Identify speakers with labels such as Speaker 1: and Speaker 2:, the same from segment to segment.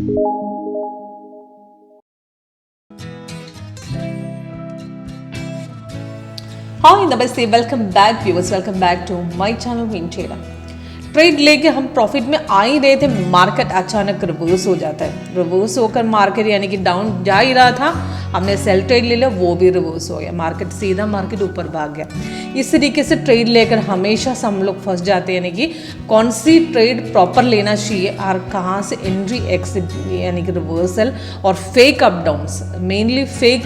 Speaker 1: हाय नमस्ते, welcome back viewers, welcome back to my channel win trader. Trade लेके हम profit में आ ही रहे थे, मार्केट अचानक रिवर्स हो जाता है। रिवर्स होकर मार्केट यानी कि डाउन जा ही रहा था, हमने सेल ट्रेड ले लिया, वो भी रिवर्स हो गया, मार्केट सीधा मार्केट ऊपर भाग गया। इस तरीके से ट्रेड लेकर हमेशा से हम लोग फंस जाते हैं, यानी कि कौन सी ट्रेड प्रॉपर लेना चाहिए और कहाँ से एंट्री एक्सिट, यानी कि रिवर्सल और fake up downs, mainly fake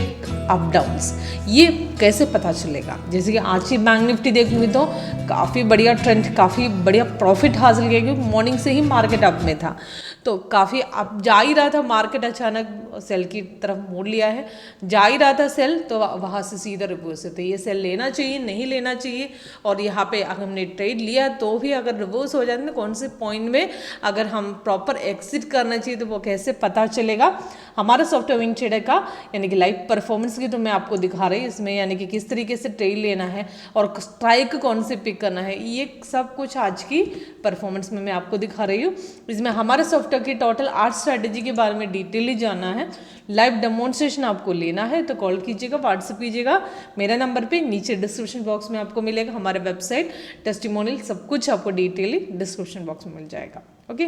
Speaker 1: up downs, ये कैसे पता चलेगा। जैसे कि आज की बैंक निफ्टी देखूंगी तो काफ़ी बढ़िया ट्रेंड, काफ़ी बढ़िया प्रॉफिट हासिल किया, क्योंकि मॉर्निंग से ही मार्केट अप में था, तो काफ़ी अप जा ही रहा था मार्केट, अचानक सेल की तरफ मोड़ लिया है, जा ही रहा था सेल, तो वहाँ से सीधा रिवर्स होता है। ये सेल लेना चाहिए, नहीं लेना चाहिए, और यहाँ पे अगर हमने ट्रेड लिया तो भी अगर रिवर्स हो जाते हैं, कौन से पॉइंट में अगर हम प्रॉपर एग्जिट करना चाहिए, तो वो कैसे पता चलेगा। हमारा सॉफ्टवेयर विन ट्रेडर का यानी कि लाइव परफॉर्मेंस की तो मैं आपको दिखा रही हूँ इसमें, यानी कि किस तरीके से ट्रेड लेना है और स्ट्राइक कौन से पिक करना है, ये सब कुछ आज की परफॉर्मेंस में मैं आपको दिखा रही हूँ। इसमें हमारे सॉफ्टवेयर की टोटल 8 स्ट्रैटेजी के बारे में डिटेली जानना है, लाइव डेमोन्स्ट्रेशन आपको लेना है, तो कॉल कीजिएगा, व्हाट्सएप कीजिएगा मेरे नंबर पे, नीचे डिस्क्रिप्शन बॉक्स में आपको मिलेगा हमारे वेबसाइट, टेस्टिमोनियल, सब कुछ आपको डिटेली डिस्क्रिप्शन बॉक्स में मिल जाएगा। ओके,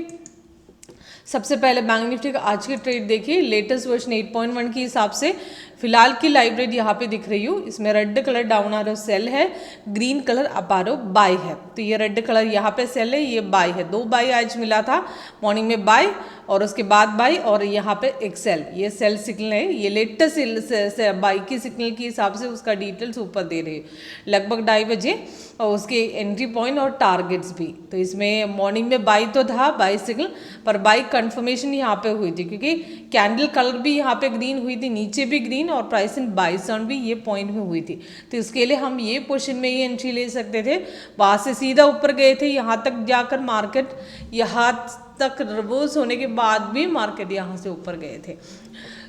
Speaker 1: सबसे पहले बैंक निफ्टी का आज की ट्रेड देखिए, लेटेस्ट वर्जन 8.1 के हिसाब से फिलहाल की लाइव रेट यहाँ पे दिख रही हूँ, इसमें रेड कलर डाउन आरो सेल है, ग्रीन कलर अप आरो बाय है। तो ये रेड कलर यहाँ पे सेल है, ये बाय है, 2 बाय आज मिला था मॉर्निंग में, बाय और उसके बाद बाय, और यहाँ पे एक सेल, ये सेल सिग्नल है, ये लेटेस्ट बाय की सिग्नल के हिसाब से उसका डिटेल्स ऊपर दे रहे हैं लगभग 2:30 बजे, और उसके एंट्री पॉइंट और टारगेट्स भी। तो इसमें मॉर्निंग में बाय तो था, बाय सिग्नल, पर बाय कंफर्मेशन यहाँ पे हुई थी, क्योंकि कैंडल कलर भी यहाँ पे ग्रीन हुई थी, नीचे भी ग्रीन, और प्राइस इन बाय साउंड भी ये पॉइंट में हुई थी। तो इसके लिए हम ये पोजीशन में ही एंट्री ले सकते थे, वहाँ से सीधा ऊपर गए थे, यहाँ तक जाकर मार्केट यहाँ तक रिवर्स होने के बाद भी मार्केट यहाँ से ऊपर गए थे,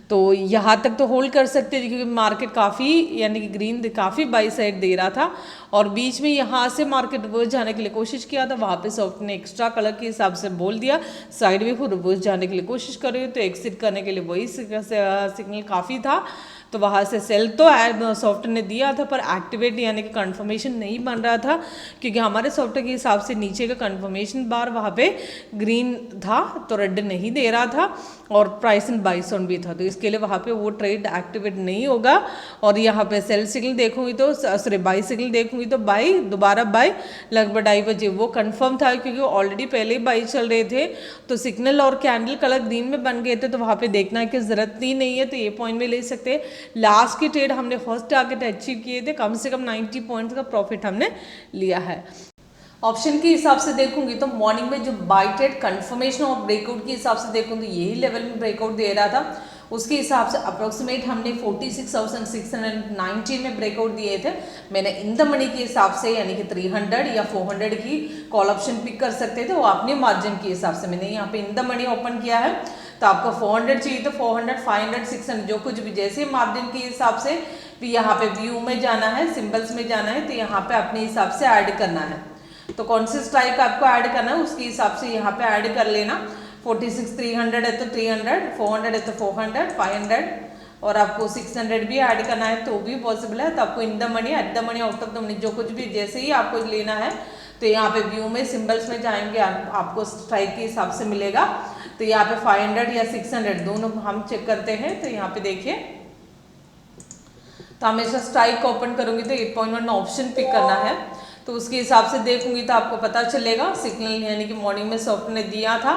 Speaker 1: तो यहाँ तक तो होल्ड कर सकते थे, क्योंकि मार्केट काफ़ी यानी कि ग्रीन काफ़ी बाई साइड दे रहा था, और बीच में यहाँ से मार्केट रिवर्स जाने के लिए कोशिश किया था, वहाँ पे सॉफ्ट ने एक्स्ट्रा कलर के हिसाब से बोल दिया साइड वे को रिवर्स जाने के लिए कोशिश कर रही हो, तो एक्सिट करने के लिए वही सिग्नल काफ़ी था, तो वहाँ से सेल तो सॉफ्ट ने दिया था, पर एक्टिवेट यानी कि कंफर्मेशन नहीं बन रहा था, क्योंकि हमारे सॉफ्टवेयर के हिसाब से नीचे का कंफर्मेशन बार वहाँ पे ग्रीन था, तो रेड नहीं दे रहा था, और प्राइस इन बाई साउंड भी था, तो इसके लिए वहाँ पे वो ट्रेड एक्टिवेट नहीं होगा। और यहाँ पे सेल सिग्नल देखूंगी तो सॉरी बाई सिग्नल देखूंगी तो बाई, दोबारा बाई लगभग 2:30 बजे, वो कंफर्म था, क्योंकि ऑलरेडी पहले ही बाई चल रहे थे, तो सिग्नल और कैंडल कलर ग्रीन में बन गए थे, तो वहाँ पे देखना की जरूरत ही नहीं है, तो ये पॉइंट में ले सकते हैं। लास्ट की ट्रेड हमने फर्स्ट टारगेट अचीव किए थे, कम से कम 90 पॉइंट्स का प्रॉफिट हमने लिया है। ऑप्शन के हिसाब से देखूंगी तो मॉर्निंग में जो बाय ट्रेड कंफर्मेशन और ब्रेकआउट के हिसाब से देखूँ तो यही लेवल में ब्रेकआउट दे रहा था, उसके हिसाब से अप्रोक्सीमेट हमने 46,690 में ब्रेकआउट दिए थे। मैंने इन द मनी के हिसाब से यानी कि 300 या 400 की कॉल ऑप्शन पिक कर सकते थे, वो अपने मार्जिन के हिसाब से मैंने यहाँ पे इन द मनी ओपन किया है, तो आपको 400 चाहिए तो 400, 500, 600 जो कुछ भी जैसे मार्जिन के हिसाब से भी यहाँ पे व्यू में जाना है, सिंबल्स में जाना है, तो यहाँ पे अपने हिसाब से ऐड करना है, तो कौन से स्ट्राइक आपको ऐड करना है उसके हिसाब से यहाँ पे ऐड कर लेना। 46,300 है तो 300, 400 है तो 400, 500 और आपको 600 भी ऐड करना है तो भी पॉसिबल है, तो आपको in the money, at the money, out of the money जो कुछ भी जैसे ही आपको लेना है, तो यहाँ पे व्यू में सिंबल्स में जाएंगे, आपको स्ट्राइक के हिसाब से मिलेगा। तो यहाँ पे 500 या 600 दोनों हम चेक करते हैं, तो यहाँ पे देखिए, तो हमेशा स्ट्राइक ओपन करूंगी तो 8.1 ऑप्शन पिक करना है, तो उसके हिसाब से देखूंगी तो आपको पता चलेगा सिग्नल यानी कि मॉर्निंग में सॉफ्ट ने दिया था,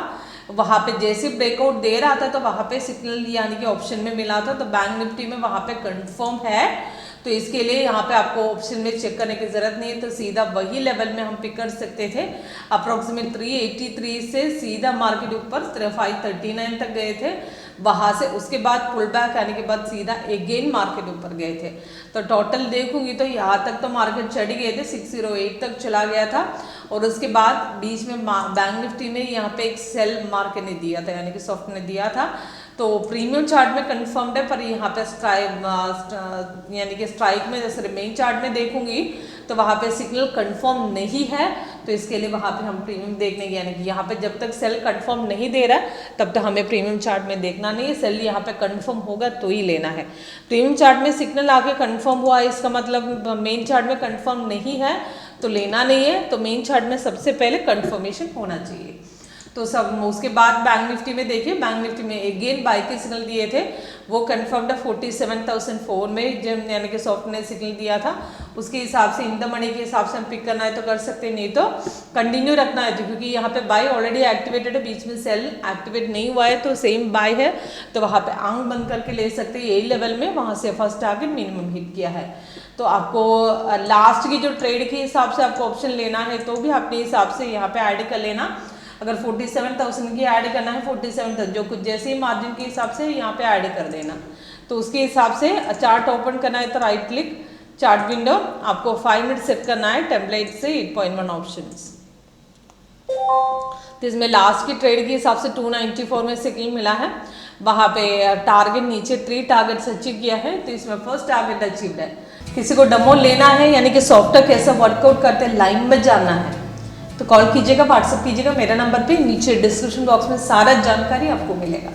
Speaker 1: वहाँ पे जैसे ब्रेकआउट दे रहा था तो वहाँ पे सिग्नल यानी कि ऑप्शन में मिला था, तो बैंक निफ्टी में वहाँ पे कंफर्म है, तो इसके लिए यहाँ पे आपको ऑप्शन में चेक करने की जरूरत नहीं है, तो सीधा वही लेवल में हम पिक कर सकते थे। अप्रोक्सीमेट 383 से सीधा मार्केट ऊपर 539 तक गए थे, वहाँ से उसके बाद पुल बैक आने के बाद सीधा अगेन मार्केट ऊपर गए थे, तो टोटल देखूंगी तो यहाँ तक तो मार्केट चढ़ गए थे, 608 तक चला गया था, और उसके बाद बीच में बैंक निफ्टी ने यहाँ पे एक सेल मार्केट ने दिया था, यानी कि सॉफ्ट ने दिया था। तो प्रीमियम चार्ट में कंफर्म्ड है, पर यहाँ पे स्ट्राइक यानी कि स्ट्राइक में जैसे रिमेन चार्ट में देखूंगी तो वहाँ पे सिग्नल कंफर्म नहीं है, तो इसके लिए वहाँ पे हम प्रीमियम देखने की, यानी कि यहाँ पे जब तक सेल कंफर्म नहीं दे रहा है तब तक हमें प्रीमियम चार्ट में देखना नहीं है। सेल यहाँ पे कंफर्म होगा तो ही लेना है। प्रीमियम चार्ट में सिग्नल आके कंफर्म हुआ, इसका मतलब मेन चार्ट में कंफर्म नहीं है तो लेना नहीं है। तो मेन चार्ट में सबसे पहले कंफर्मेशन होना चाहिए। तो सब उसके बाद बैंक निफ्टी में देखिए, बैंक निफ्टी में अगेन बाय के सिग्नल दिए थे, वो कंफर्म्ड 47,004 में जब यानी कि सॉफ्ट ने सिग्नल दिया था, उसके हिसाब से इन द मनी के हिसाब से हम पिक करना है तो कर सकते हैं, नहीं तो कंटिन्यू रखना है। तो क्योंकि यहाँ पे बाय ऑलरेडी एक्टिवेटेड है, बीच में सेल एक्टिवेट नहीं हुआ है तो सेम बाय है, तो वहाँ पे आंख बंद करके ले सकते हैं। यही लेवल में वहाँ से फर्स्ट टारगेट मिनिमम हिट किया है। तो आपको लास्ट की जो ट्रेड के हिसाब से आपको ऑप्शन लेना है तो भी अपने हिसाब से यहाँ पे ऐड कर लेना। अगर 47,000 की ऐड करना है, 47,000 जो कुछ जैसे ही मार्जिन के हिसाब से यहाँ पे ऐड कर देना। तो उसके हिसाब से चार्ट ओपन करना है तो राइट क्लिक चार्ट विंडो, आपको 5 मिनट सेट करना है टेम्पलेट से 8.1 ऑप्शंस। तो इसमें लास्ट की ट्रेड के हिसाब से 294 में सिग्नल मिला है, वहाँ पे टारगेट नीचे 3 टारगेट्स अचीव किया है, तो इसमें फर्स्ट टारगेट अचीव है। किसी को डेमो लेना है यानी कि सॉफ्टवेयर कैसे वर्कआउट करते हैं लाइव में जानना है तो कॉल कीजिएगा, व्हाट्सएप कीजिएगा मेरा नंबर पे, नीचे डिस्क्रिप्शन बॉक्स में सारा जानकारी आपको मिलेगा।